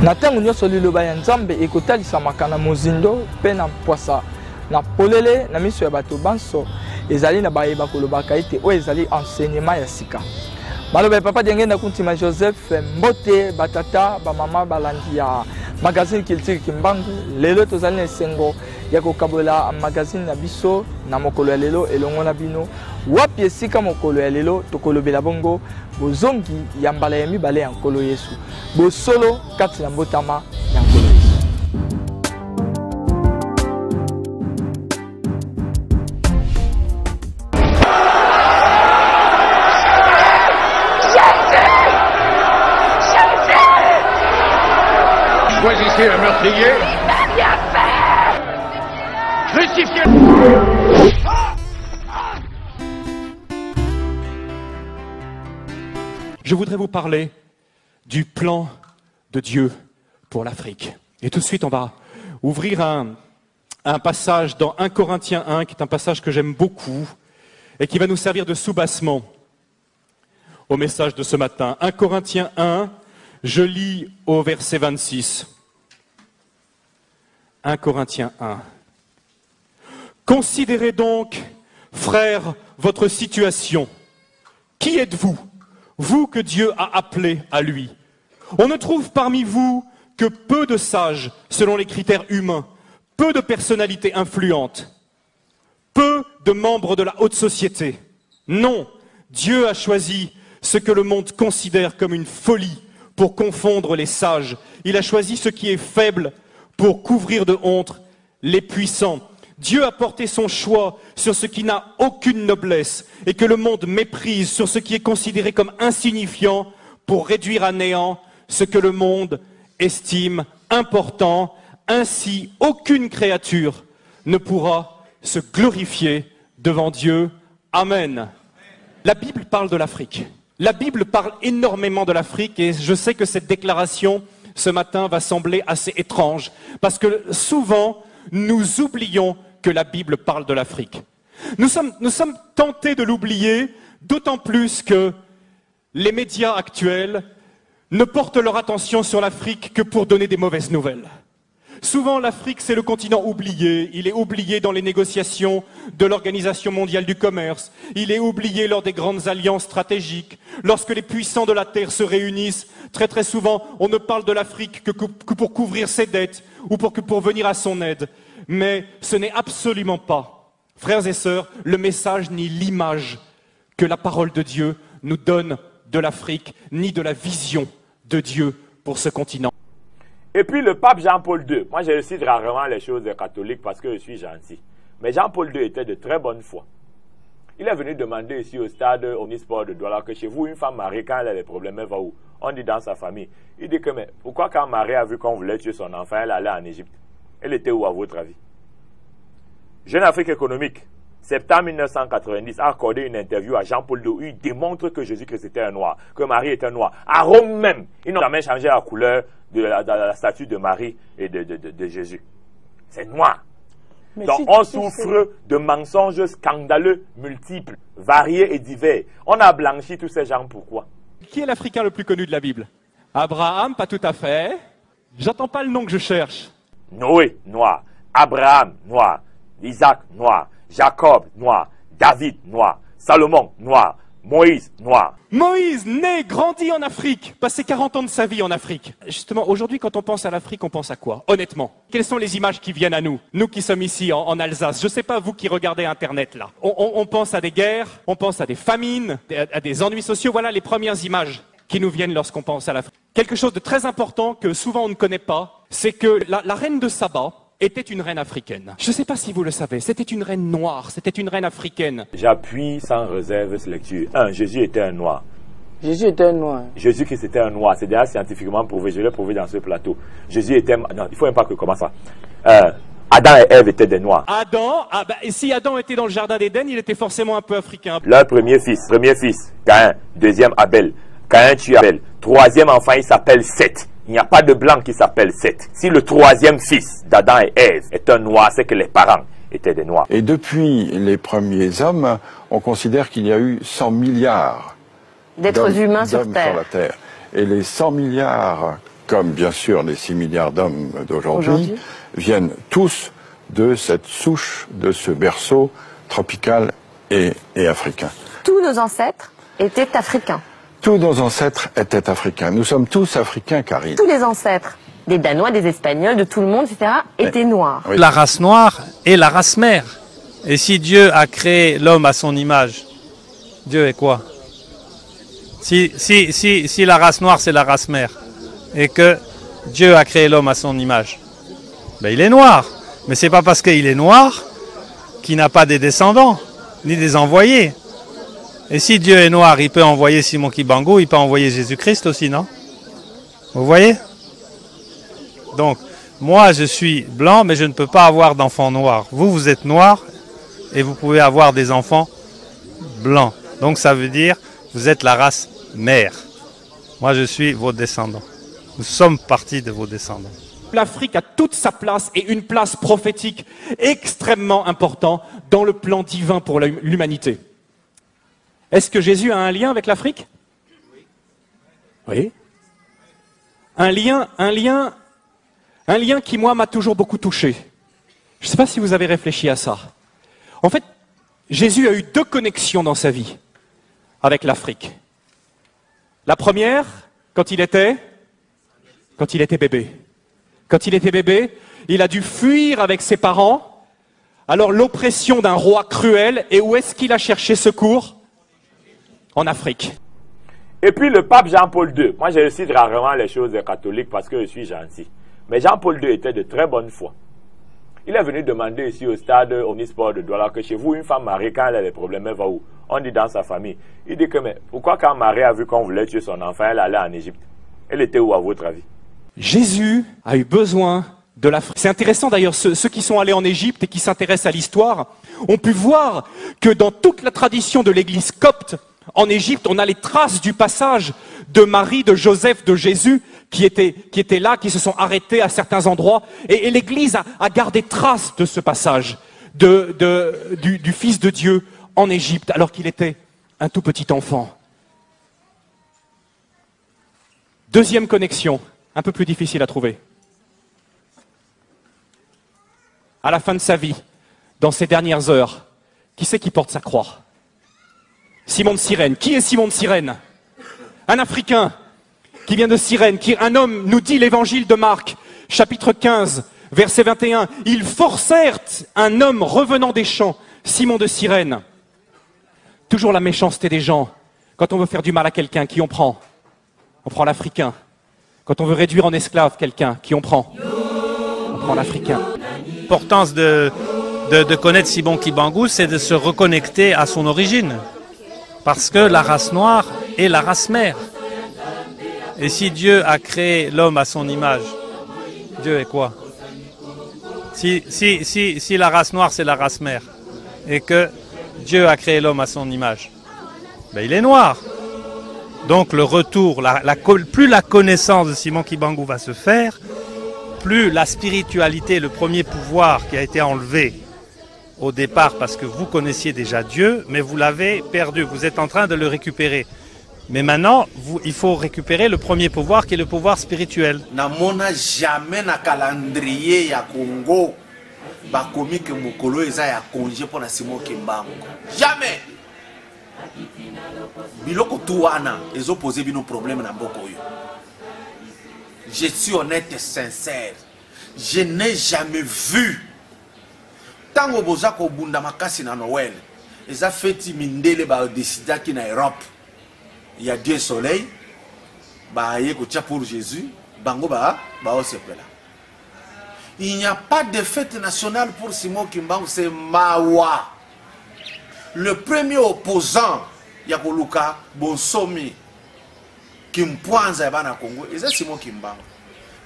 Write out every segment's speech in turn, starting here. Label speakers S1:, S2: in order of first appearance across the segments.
S1: Na ntango nyonso liloba ya Nzambe ekotalisamaka na mozindo mpe na mpwasa na polele na miso ya bato banso ezali na bayeba kolobaka ete oyo ezali enseignement ya sika. Maloba ya papa Dienge na kuntima Joseph Mbote batata bamama balandi ya magazine Culture Kimbangu. Lelo tozali na esengo ya kokabola magazine na biso na mokolo ya lelo elongo na bino. Wapi esika mokolo ya lelo tokolobela bongo bozongi ya mbala ya mibale ya nkolo Yesu. Bosolo kati na mbotama ya nkolo Yesu.
S2: Choisissez un meurtrier. Crucifiez.
S3: Je voudrais vous parler du plan de Dieu pour l'Afrique. Et tout de suite, on va ouvrir un passage dans 1 Corinthiens 1, qui est un passage que j'aime beaucoup et qui va nous servir de soubassement au message de ce matin. 1 Corinthiens 1, je lis au verset 26. 1 Corinthiens 1. Considérez donc, frères, votre situation. Qui êtes-vous, vous que Dieu a appelé à lui? On ne trouve parmi vous que peu de sages selon les critères humains, peu de personnalités influentes, peu de membres de la haute société. Non, Dieu a choisi ce que le monde considère comme une folie pour confondre les sages. Il a choisi ce qui est faible pour couvrir de honte les puissants. Dieu a porté son choix sur ce qui n'a aucune noblesse et que le monde méprise, sur ce qui est considéré comme insignifiant pour réduire à néant ce que le monde estime important. Ainsi, aucune créature ne pourra se glorifier devant Dieu. Amen. La Bible parle de l'Afrique. La Bible parle énormément de l'Afrique et je sais que cette déclaration ce matin va sembler assez étrange parce que souvent nous oublions que la Bible parle de l'Afrique. Nous sommes tentés de l'oublier, d'autant plus que les médias actuels ne portent leur attention sur l'Afrique que pour donner des mauvaises nouvelles. Souvent, l'Afrique, c'est le continent oublié. Il est oublié dans les négociations de l'Organisation mondiale du commerce. Il est oublié lors des grandes alliances stratégiques. Lorsque les puissants de la Terre se réunissent, très souvent, on ne parle de l'Afrique que pour couvrir ses dettes ou pour venir à son aide. Mais ce n'est absolument pas, frères et sœurs, le message ni l'image que la parole de Dieu nous donne de l'Afrique, ni de la vision de Dieu pour ce continent.
S4: Et puis le pape Jean-Paul II, moi je cite rarement les choses catholiques parce que je suis gentil, mais Jean-Paul II était de très bonne foi. Il est venu demander ici au stade Omnisport de Douala que chez vous, une femme mariée, quand elle a des problèmes, elle va où? On dit dans sa famille. Il dit que, mais pourquoi quand Marie a vu qu'on voulait tuer son enfant, elle allait en Égypte? Elle était où à votre avis? Jeune Afrique économique, septembre 1990, a accordé une interview à Jean-Paul II où il démontre que Jésus-Christ était un noir, que Marie était un noir. À Rome même, ils n'ont jamais changé la couleur de la statue de Marie et de Jésus. C'est noir. Mais donc si on souffre de mensonges scandaleux, multiples, variés et divers. On a blanchi tous ces gens, pourquoi?
S3: Qui est l'Africain le plus connu de la Bible? Abraham, pas tout à fait. J'entends pas le nom que je cherche.
S4: Noé, noir. Abraham, noir. Isaac, noir. Jacob, noir. David, noir. Salomon, noir. Moïse, noir.
S3: Moïse, né, grandi en Afrique, passé 40 ans de sa vie en Afrique. Justement, aujourd'hui, quand on pense à l'Afrique, on pense à quoi? Honnêtement, quelles sont les images qui viennent à nous? Nous qui sommes ici en Alsace, je ne sais pas vous qui regardez Internet là. On pense à des guerres, on pense à des famines, à des ennuis sociaux. Voilà les premières images qui nous viennent lorsqu'on pense à l'Afrique. Quelque chose de très important que souvent on ne connaît pas, c'est que la reine de Saba était une reine africaine. Je ne sais pas si vous le savez, c'était une reine noire, c'était une reine africaine.
S4: J'appuie sans réserve cette lecture. 1. Jésus était un noir.
S1: Jésus était un noir.
S4: Jésus-Christ était un noir. C'est déjà scientifiquement prouvé. Je l'ai prouvé dans ce plateau. Jésus était... Non, il ne faut même pas que je commence ça. Adam et Ève étaient des noirs.
S3: Adam, et si Adam était dans le jardin d'Éden, il était forcément un peu africain.
S4: Leur premier fils, Caïn. Deuxième, Abel. Caïn tue Abel. Troisième enfant, il s'appelle Seth. Il n'y a pas de blanc qui s'appelle Seth. Si le troisième fils d'Adam et Ève est un noir, c'est que les parents étaient des noirs.
S5: Et depuis les premiers hommes, on considère qu'il y a eu 100 milliards
S6: d'êtres humains sur
S5: la Terre. Et les 100 milliards comme bien sûr les 6 milliards d'hommes d'aujourd'hui, viennent tous de cette souche, de ce berceau tropical et africain.
S6: Tous nos ancêtres étaient africains.
S5: Tous nos ancêtres étaient africains. Nous sommes tous africains, Karine.
S6: Tous les ancêtres, des Danois, des Espagnols, de tout le monde, etc., étaient noirs.
S7: Oui. La race noire est la race mère. Et si Dieu a créé l'homme à son image, Dieu est quoi? Si la race noire c'est la race mère, et que Dieu a créé l'homme à son image, ben il est noir. Mais c'est pas parce qu'il est noir qu'il n'a pas des descendants, ni des envoyés. Et si Dieu est noir, il peut envoyer Simon Kibangu, il peut envoyer Jésus-Christ aussi, non? Vous voyez? Donc, moi je suis blanc, mais je ne peux pas avoir d'enfants noirs. Vous, vous êtes noirs, et vous pouvez avoir des enfants blancs. Donc ça veut dire, vous êtes la race mère. Moi je suis vos descendants. Nous sommes partis de vos descendants.
S3: L'Afrique a toute sa place et une place prophétique extrêmement importante dans le plan divin pour l'humanité. Est-ce que Jésus a un lien avec l'Afrique? Oui. Un lien qui, moi, m'a toujours beaucoup touché. Je ne sais pas si vous avez réfléchi à ça. En fait, Jésus a eu 2 connexions dans sa vie avec l'Afrique. La première, quand il était bébé. Quand il était bébé, il a dû fuir avec ses parents, alors l'oppression d'un roi cruel, et où est-ce qu'il a cherché secours? En Afrique.
S4: Et puis le pape Jean-Paul II, moi je cite rarement les choses catholiques parce que je suis gentil, mais Jean-Paul II était de très bonne foi. Il est venu demander ici au stade Omnisport de Douala que chez vous, une femme mariée, quand elle a des problèmes, elle va où? On dit dans sa famille. Il dit que, mais pourquoi quand Marie a vu qu'on voulait tuer son enfant, elle allait en Égypte? Elle était où à votre avis?
S3: Jésus a eu besoin de l'Afrique. C'est intéressant d'ailleurs, ceux qui sont allés en Égypte et qui s'intéressent à l'histoire ont pu voir que dans toute la tradition de l'église copte, en Égypte, on a les traces du passage de Marie, de Joseph, de Jésus, qui étaient là, qui se sont arrêtés à certains endroits. Et l'Église a gardé trace de ce passage du Fils de Dieu en Égypte, alors qu'il était un tout petit enfant. Deuxième connexion, un peu plus difficile à trouver. À la fin de sa vie, dans ses dernières heures, qui c'est qui porte sa croix? Simon de Cyrène. Qui est Simon de Cyrène? Un Africain qui vient de Cyrène, un homme, nous dit l'évangile de Marc, chapitre 15, verset 21. Ils forcèrent un homme revenant des champs, Simon de Cyrène. Toujours la méchanceté des gens. Quand on veut faire du mal à quelqu'un, qui on prend? On prend l'Africain. Quand on veut réduire en esclave quelqu'un, qui on prend? On prend l'Africain.
S7: L'importance de connaître Simon Kibangu, c'est de se reconnecter à son origine. Parce que la race noire est la race mère. Et si Dieu a créé l'homme à son image, Dieu est quoi? Si la race noire c'est la race mère, et que Dieu a créé l'homme à son image, ben il est noir. Donc le retour, plus la connaissance de Simon Kibangu va se faire, plus la spiritualité, le premier pouvoir qui a été enlevé au départ parce que vous connaissiez déjà Dieu, mais vous l'avez perdu, vous êtes en train de le récupérer. Mais maintenant, il faut récupérer le premier pouvoir qui est le pouvoir spirituel.
S8: Namona jamais na calendrier ya Congo bakomi que mokolo eza ya congé pour na Simon Kibangu. Jamais. Biloko tuana ezo poser bino problème na mboko yo. Je suis honnête et sincère. Je n'ai jamais vu tango boza ko bunda makasi na Noël. Eza feti mindele ba décida ki na Europe. Il y a Dieu soleil, bah yé ko tia pour Jésus, bango ba osepela. Il n'y a pas de fête nationale pour Simon Kibangu, c'est Mawa. Le premier opposant ya koluka bonsomi Kimpwanza bana Congo, c'est Simon Kibangu.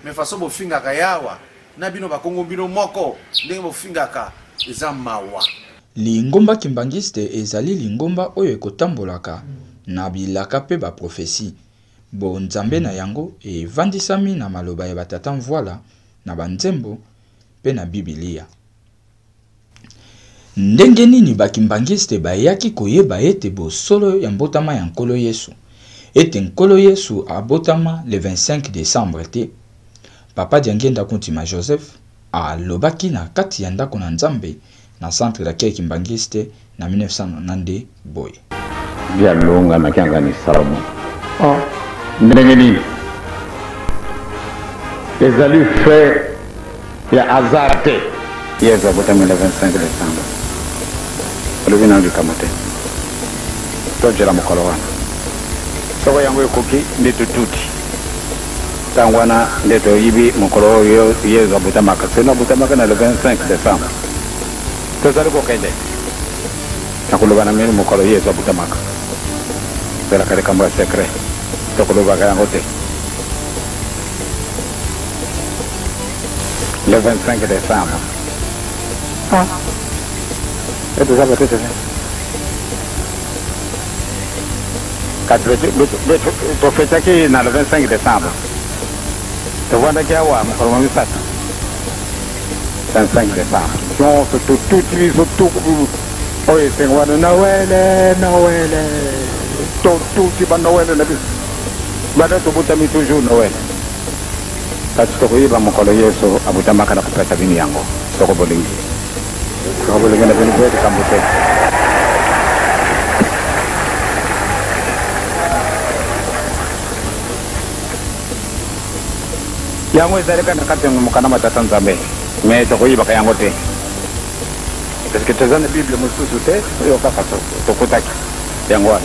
S8: Mais façon bo finga kayawa, na bino ba Congo bino moko, ndenge bo finga ka eza Mawa.
S9: Lingomba kimbangiste ezali lingomba oyo ekotambolaka na bilaka pe ba prophétie. Bo nzambe na yango evandisami na maloba ya batata mvoila na banzembo pe na Biblia. Ndenge nini bakimbangiste bayaki koyeba ete bosolo ya mbotama ya nkolo Yesu ete nkolo Yesu abotama le 25 décembre te. Papa Diangenda Kuntima Joseph alobaki na kati ya ndako na Nzambe na centre d'accueil Kimbangiste na 1992 boy.
S10: Bia longa na kianga ni salamu. Oh, ndengeli. Ezali fait ya azarte. Yesu abotama le 25 décembre. Le vina du kamate. Tojera mukolo wana. Soko yangu ekoki ndeto tuti. Tangwana ndeto yibi mukolo yo Yesu abotamaka. Sena abotamaka na le 25 décembre. Tozali kokende. Nakulobana mimi mukolo Yesu abotamaka. Sela kale kamba secret. Tokulobaka yango te. Le 25 décembre. Ah. Et tout ça va être le prophète qui est dans le 25 décembre. Tu vois qu'il y a un 25 décembre. Non, tout, oui, c'est quoi de Noël, tout, tu vas Noël, tu vas toujours Noël. Parce que tu vas me coller sur Abutamaka na kupata vini yango. Soko bolingi. Soko bolingi na vini kwetu kambute. Yango ezaleka na kati mukana matata Nzambe. Mais to koyiba ka yango te. Parce que tezana Bible mususu te, yo kaka to kutaki. Yango.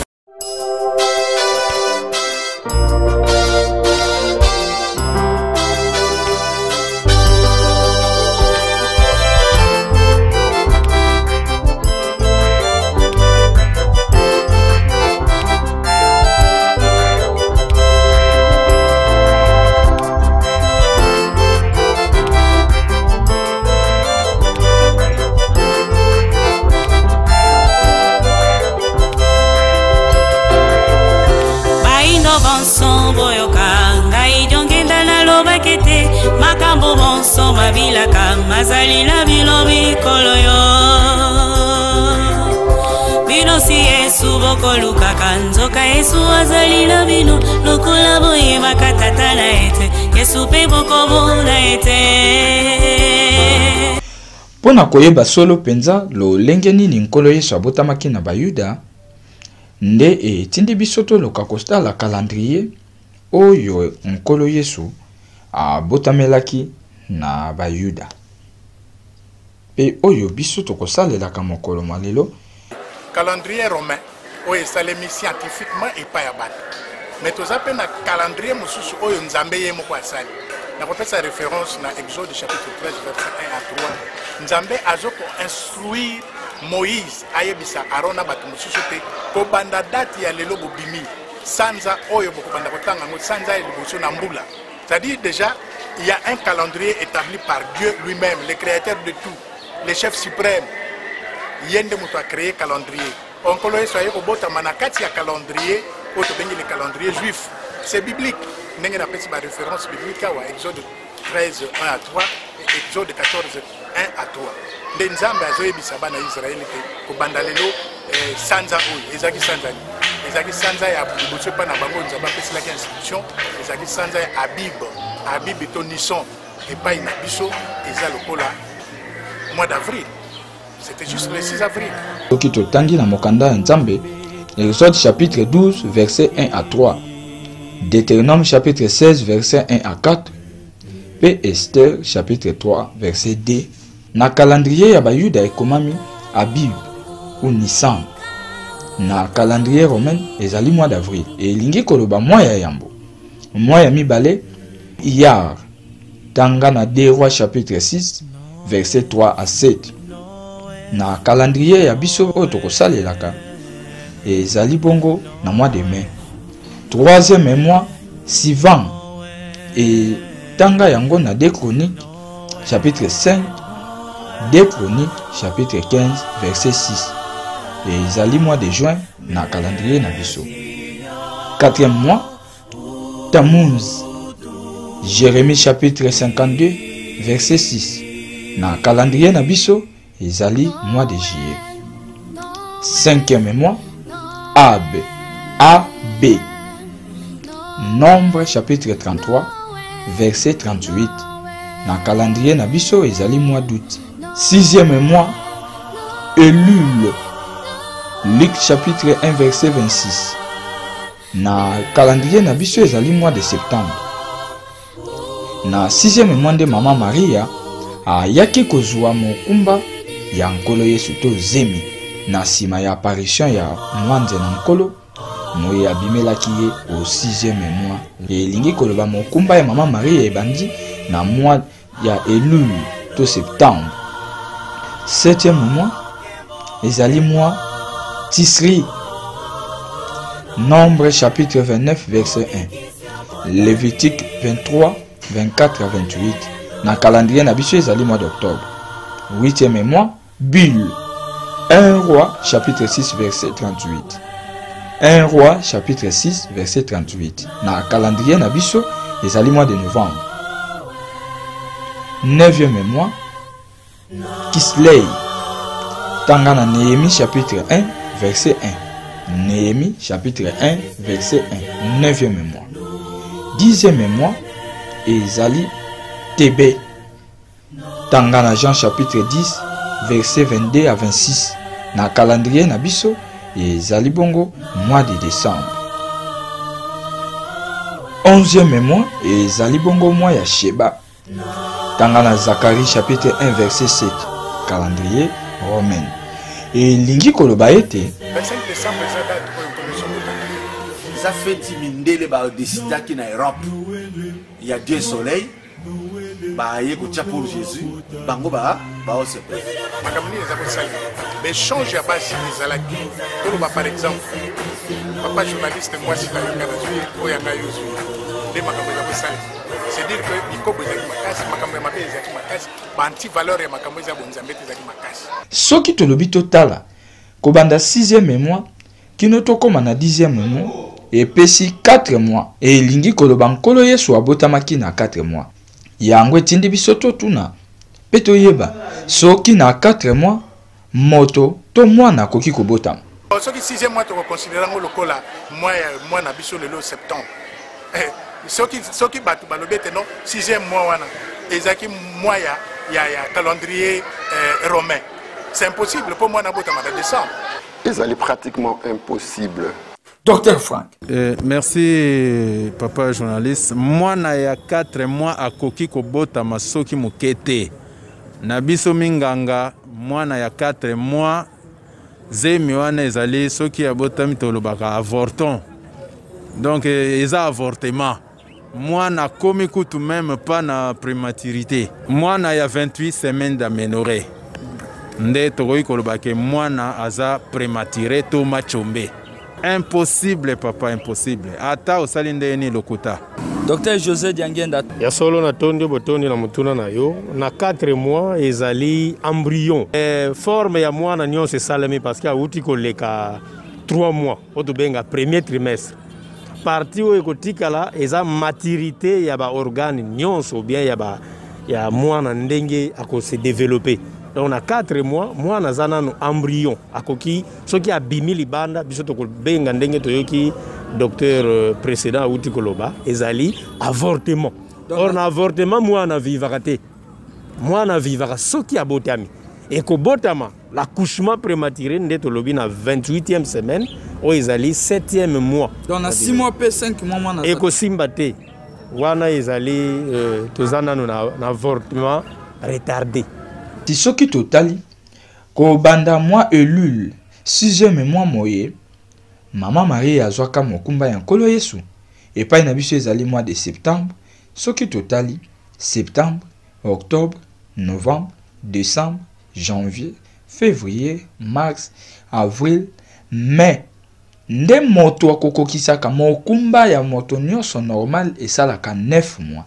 S11: Mazalina bino bikolo yo bino si Yesu bokoluka kanzoka Yesu azalina bino lokola boye makatata na ete Yesu pe bokobona ete.
S9: Pona koyeba solo penza lo lenge nini nkolo Yesu abotamaki na bayuda nde etindi biso toloka kostala calendrier oyo nkolo Yesu abotamelaki na bayuda. Pe oyo biso tokosalelaka mokolo malelo
S12: calendrier romain oyo esalemi scientifiquement epai ya bato mais toza mpe na calendrier mosusu oyo Nzambe ye moko asali. Nakopesa référence na Exode chapitre 13 verset 1 à 3. Nzambe azokoinstruire Moïse ayebisa Aaron na bato mosusu te kobanda date ya lelo bobimi sanza oyo bokobanda kotanga ngo sanza ya liboso na mbula. C'est-à-dire déjà il y a un calendrier établi par Dieu lui-même, le créateur de tout. Le chef suprême, yende muto a créé calendrier. Onkolo Yesu aye kobota manakati ya calendrier, oto bengi le calendrier juif. C'est biblique. Nenge na pesi ba référence biblique wa Exode 13 1 à 3 et Exode 14 1 à 3. Nde Nzambe azoyebisa bana Israël ke kobanda lelo sanza oyo ezaki sanza ni. Ezaki sanza ya liboso pa na bango Nzambe apesi la institution, ezaki sanza ya Abib to Nissan et pas na biso eza lokola mois d'avril. C'était juste le 6 avril.
S9: Toki totangi na mokanda Nzambe, Exode chapitre 12 verset 1 à 3. Deutéronome chapitre 16 verset 1 à 4. Pe Esther chapitre 3 verset 2. Na calendrier ya bayuda ekomami Abib ou Nissan. Na calendrier romain ezali mois d'avril. Et lingi koloba mois ya yambo. Mois ya mibale Iyar. Tanga na 2 Rois chapitre 6 verset 3 à 7. Na calendrier ya biso oyo tokosalelaka ezali bongo na mois de mai. Troisième mois Sivan. Et tanga yango na 2 Chroniques chapitre 5, 2 Chroniques chapitre 15 verset 6. Et ezali mois de juin na calendrier na biso. Quatrième mois Tammuz. Jérémie chapitre 52 verset 6. Na calendrier na biso ezali mois de juillet. Cinquième mois Ab. A-B. Nombre chapitre 33 verset 38. Na calendrier na biso ezali mois d'août. 6e mois Elul. Luc chapitre 1 verset 26. Na calendrier na biso ezali mois de septembre. Na 6e mois de Mama Maria ayaki kozwa mokumba ya nkolo Yesu to zemi. Na sima ya apparition ya mwanze na nkolo moye abimelaki ye au 6e mois. Elingi koloba mokumba ya Mama Maria ebandi na mois ya Elul to septembre. 7e mois ezali mois Tisri. Nombre chapitre 29 verset 1. Lévitique 23 24 à 28. Na calendrier na biso ezali mois d'octobre. 8e mois Bulle. 1 roi chapitre 6 verset 38. 1 roi chapitre 6 verset 38. Na calendrier na biso ezali mois de novembre. 9e mois Kisley. Tanga na Néhémie chapitre 1 verset 1. Néhémie chapitre 1 verset 1. 9e mois. 10e mois ezali Tébé. Tanga na Jean chapitre 10 verset 22 à 26. Na calendrier na biso ezali bongo mois de décembre. 11e mois ezali bongo mois ya Sheba. Tanga na Zacharie chapitre 1 verset 7. Calendrier romain. Et lingi koloba ete
S12: 25 décembre eza date oyo kommission botanga.
S8: Eza feti mindele ba décida ki na Europe. Il y a Dieu soleil. Ba ye ko tia pour Jésus. Bango ba o se pe.
S12: Makambo nini eza kosala. Mais change ya basi ezalaki. Toloba par exemple. Papa journaliste mwasi na yanga na zwi oyo yanga yozu. Nde makambo eza kosala. C'est dire que ikobo ezaki makasi, makambo ya mabe ezaki makasi, ba anti valeur ya makambo eza bonzambe ezaki makasi.
S9: Soki tolobi totala kobanda 6e mois kino tokoma na 10e mois epesi 4 mois et lingi koloba nkolo Yesu abotamaki na 4 mois. Yango etindi biso totuna pe toyeba soki na 4 mois moto to mwana akoki kobotama.
S12: Soki 6e mois tokoconsidéra ngo lokola mois na biso lelo septembre. Soki batu balobete non 6e mois wana ezaki mois ya calendrier romain. C'est impossible pour moi d'abotama de décembre.
S13: C'est pratiquement impossible.
S9: Docteur Frank.
S14: Merci papa journaliste. Moi na ya 4 mois à koki kobota masoki mukete. Na biso minganga moi na ya 4 mois zemi wana ezali soki abota mitolobaka avorton. Donc eza avortement. Moi na komi kutu même pas na prématurité. Moi na ya 28 semaines d'aménorrhée. Nde tokoki koloba ke mwana aza prématuré to machombe. Impossible papa, impossible. Ata osali ndeni lokuta.
S1: Docteur José Diangenda.
S15: Ya solo na tondi botondi na mutuna na yo na 4 mois ezali embryon. Forme ya mwana nyonso esalemi parce que auti koleka 3 mois oto benga premier trimestre. Parti oyo ekotikala eza maturité ya ba organe nyonso bien ya mwana ndenge ako se développer. Donc on a 4 mois, moi nazana no embryon akoki soki abimi libanda biso to benga ndenge toyoki docteur précédent outi koloba ezali avortement. Or na avortement moi na vivaka te. Moi na vivaka soki abotami. Et ko botama l'accouchement prématuré nde to lobi na 28e semaine o ezali 7e mois.
S1: Donc na 6 mois pe 5 mois moi na.
S15: Et ko simbate wana ezali tozana no na avortement retardé.
S9: Si soki totali ko banda mois Elul 6e mois moye Mama Marie azwaka mokumba ya nkolo Yesu epai na biso ezali mois de septembre. Soki totali septembre, octobre, novembre, décembre, janvier, février, mars, avril, mai. Nde moto akokokisaka mokumba ya moto nyonso normal esalaka 9 mois.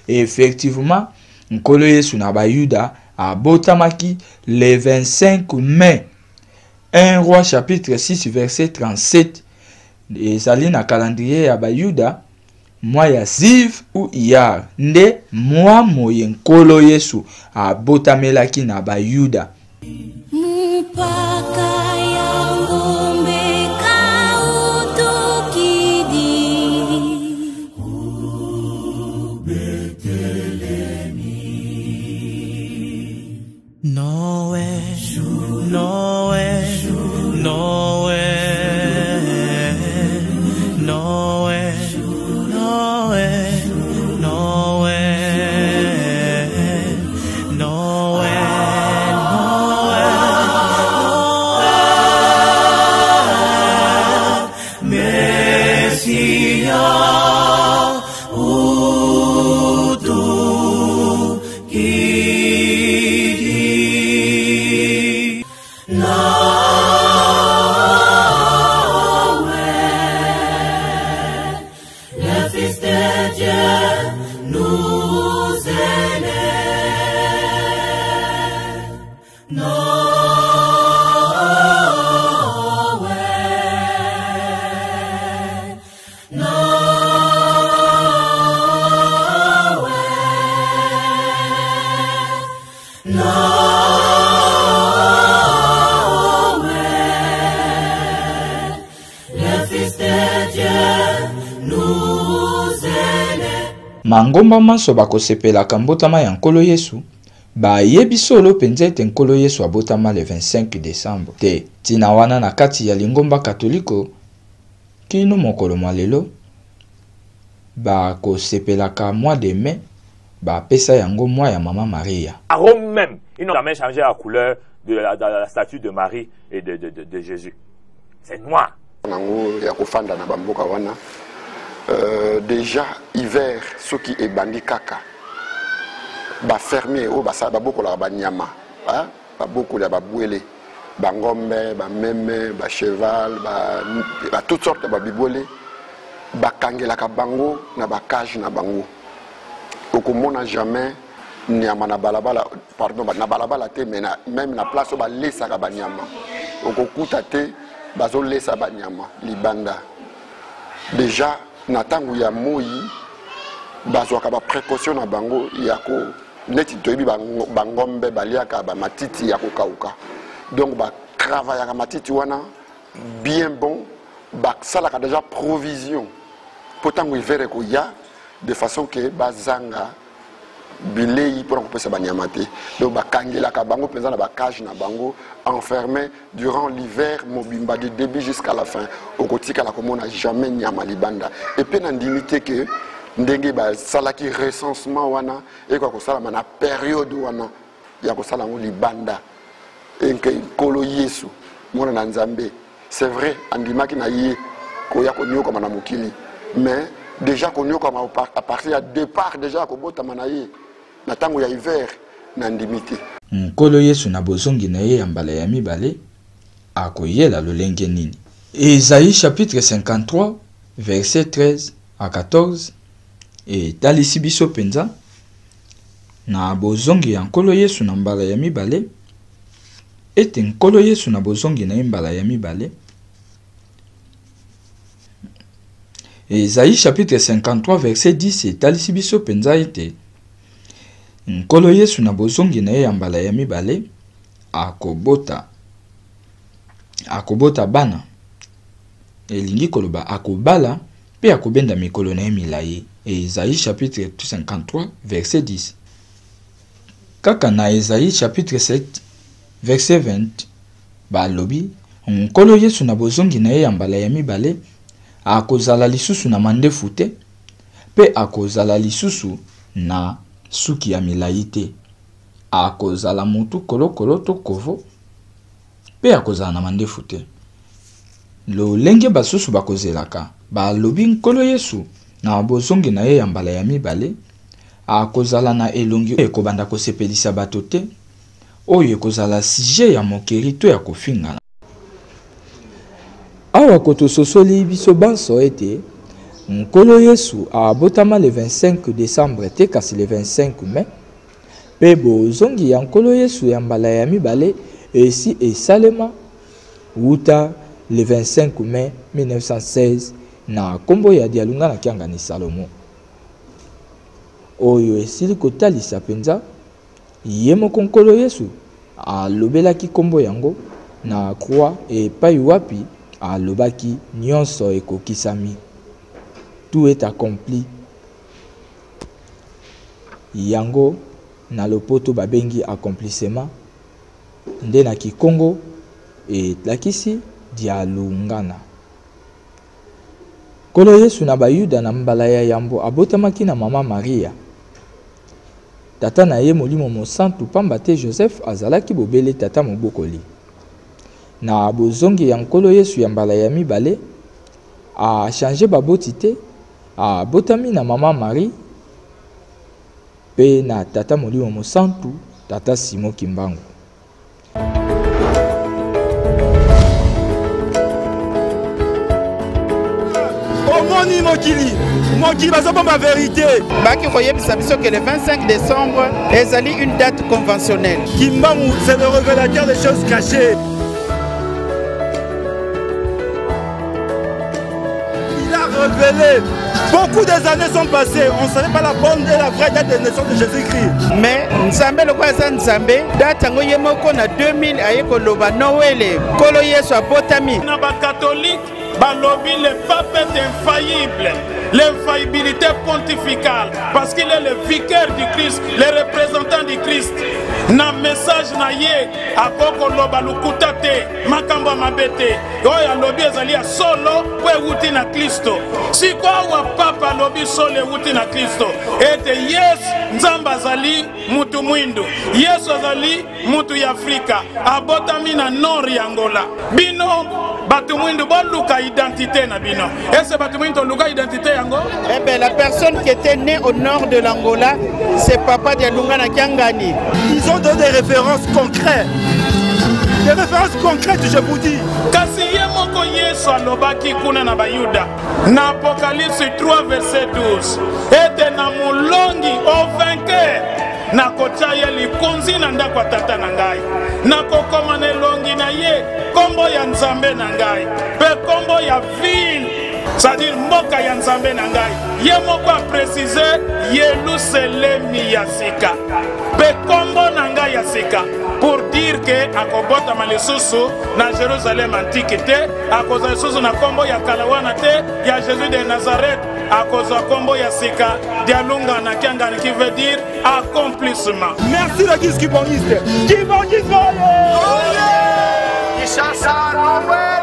S9: Et effectivement nkolo Yesu na bayuda abotamaki le 25 mai. 1 roi chapitre 6 verset 37. Ezali na calendrier ya bayuda mois ya Ziv ou Iyar. Nde mois moye nkolo Yesu abotamelaki na bayuda. mangomba manso bakosepelaka mbotama ya nkolo Yesu bayebi solo penza ete nkolo Yesu abotama le 25 décembre te tina wana na kati ya lingomba katoliko kino mokolo mwa lelo bakosepelaka mois de mai bapesa yango mois ya Mama Maria.
S4: À Rome même, ils n'ont jamais changé la couleur de la statue de Marie et de Jésus. C'est noir.
S13: Déjà, hiver, ceux qui est bandi kaka, ba fermier, ba beaucoup la banyama, ba beaucoup la babouele, ba ngombe, ba meme, ba cheval, ba toutes sortes de babibouele, ba kangela ka bango, na ba cage na bango. Okomona jamais nyama na balabala, pardon, na balabala te, mais même na place ba lesa ka banyama. Okokuta te, bazo lesa banyama, libanda. Déjà, na tangu ya moi bazwaka ba précaution na bango yako neti toyebi bangombe baliaka ba matiti ya kokauka donc ba travailler ka matiti wana bien bon ba salaka déjà provision potango hiver ko ya de façon que bazanga bilei pour kopesa banyamate donc ba kangela ka bango penza na ba cage na bango enfermé durant l'hiver mobimba du début jusqu'à la fin okotika la komona jamais nyama libanda et puis na ndimité que ndenge ba salaki recensement wana et ko sala na période wana ya ko sala ngo libanda enke kolo Yesu mona na Nzambe c'est vrai andimaki na ye ko ya ko nyoka na mokili mais déjà ko nyoka à partir ya départ déjà ko botama na ye na tango ya hiver na ndimité
S9: nkolo Yesu na bozongi na ye ya mbala ya mibale akoyela lolenge nini. Ésaïe chapitre 53 verset 13 à 14 et talisi biso penza na bozongi ya nkolo Yesu na mbala ya mibale ete nkolo Yesu na bozongi na ye mbala ya mibale. Ésaïe chapitre 53 verset 10 et talisi biso penza ete nkolo Yesu na bozongi na ye ya mbala ya mibale akobota bana elingi koloba akobala pe akobenda mikolo na ye milayi. Ésaïe chapitre 53 verset 10 kaka na Ésaïe chapitre 7 verset 20 balobi nkolo Yesu na bozongi na ye ya mbala ya mibale akozala lisusu na mandefu te pe akozala lisusu na suki ya milayi te akozala mutu kolokolo to kovo pe akozala na mandefu te. Lolenge basusu bakozelaka balobi nkolo Yesu na bozongi na ye ya mbala ya mibale akozala na elongi ekobanda kosepelisa bato te oyo ekozala sujet ya mokeri to ya kofingana. Awa kotososoli biso banso ete nkolo Yesu abotama le 25 décembre te kasi le 25 mai pe bozongi ya nkolo Yesu ya mbala ya mibale esi esalema wuta le 25 mai 1916 na kombo ya dialunga na kiangani Salomo oyo esili kotalisa penza ye moko nkolo Yesu alobelaki kombo yango na croix epai wapi alobaki nyonso ekokisami. Tout est accompli. Yango na lopoto babengi accomplissement nde na Kikongo etlakisi dialungana. Kolo Yesu na bayuda na mbala ya yambo abotamaki na Mama Maria. Tata na ye molimo mosantu pamba te Joseph azalaki bobele tata mobokoli. Na bozongi ya nkolo Yesu ya mbala ya mibale a changé baboti te abotami na Mama Marie pe na tata molimo mosantu tata Simon Kimbangu.
S16: Omoni mokili bazomba ma vérité. Baki koyebisa biso que le 25 décembre ezali une date conventionnelle. Kimbangu c'est le révélateur des choses cachées. Il a révélé. Beaucoup des années sont passées, on ne savait pas la bonne et la vraie date de naissance de Jésus-Christ. Mais Nzambe le kwa Nzambe, date yango yemoko na 2000 ayeko loba Noël, kolo Yesu abotami. Na ba catholique, balobi le pape est infaillible. l'infaillibilité pontificale, parce qu'il est le vicaire du Christ, le représentant du Christ. Na message na ye akoko loba lukuta te makambo mabete oyo alobi ezali ya solo po ewuti na Kristo. Sikoa wa papa alobi solo ewuti na Kristo ete Yesu nzamba azali mutu mwindu, Yesu azali mutu ya Afrika, abotami na nord ya Angola. Bino batu mwindu boluka identité na bino. Est-ce batu mwindu luka identité yango?
S17: Eh bien, la personne qui était née au nord de l'Angola, c'est Papa Dialunga na Kiangani.
S16: Ils ont donné des références concrètes. Des références concrètes, je vous dis. Kasi ye moko Yesu alobaki kuna na Bayuda. Na Apocalypse 3 verset 12. Ete na mulongi au vainqueur. Na kotia ye likonzi na ndako tata na ngai. Na kokoma na elongi na ye kombo ya Nzambe na ngai. Pe kombo ya ville. C'est-à-dire mboka ya Nzambe na ngai. Ye moko a précisé Yerusalemi ya sika. Pe kombo na ngai ya sika. Pour dire que akobota malisusu na Jérusalem antique te, akoza lisusu na kombo ya kalawana te, ya Jésus de Nazareth, akoza kombo ya sika, dialunga na Kiangani qui veut dire accomplissement. Merci la Kibongiste. Kibongiste! Kishasa, Norway!